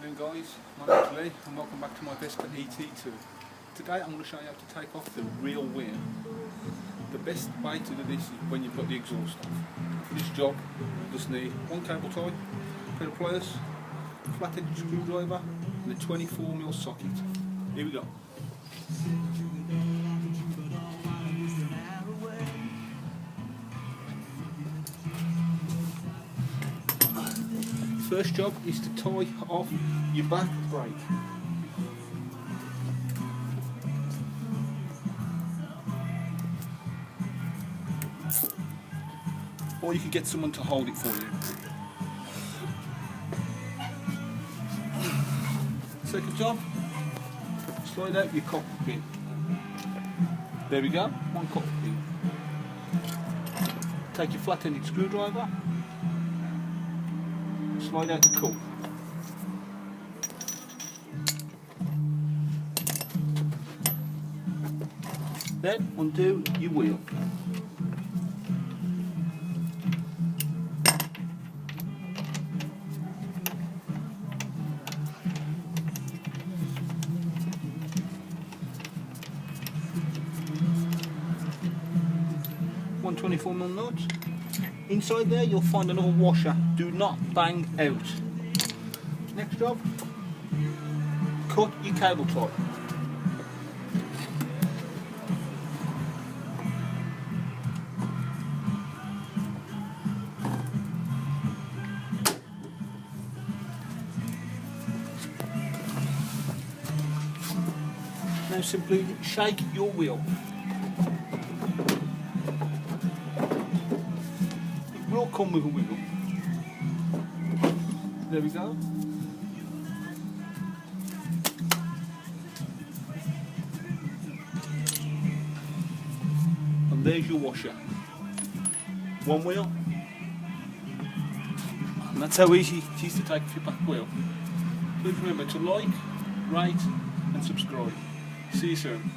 afternoon guys, my name's Lee and welcome back to my Vespa et2. Today I'm going to show you how to take off the rear wheel. The best way to do this is when you've got the exhaust off. For this job you just need one cable tie, a pair of pliers, a flat-headed screwdriver and a 24mm socket. Here we go. First job is to tie off your back brake. Or you could get someone to hold it for you. Second job, slide out your cockpit. There we go, one cockpit. Take your flat-ended screwdriver, slide out the cup. Then undo your wheel. One 24mm nut. Inside there you'll find another washer. Do not bang out. Next job, cut your cable tie. Now simply shake your wheel. Will come with a wiggle. There we go. And there's your washer. One wheel. And that's how easy it is to take off your back wheel. Please remember to like, rate and subscribe. See you soon.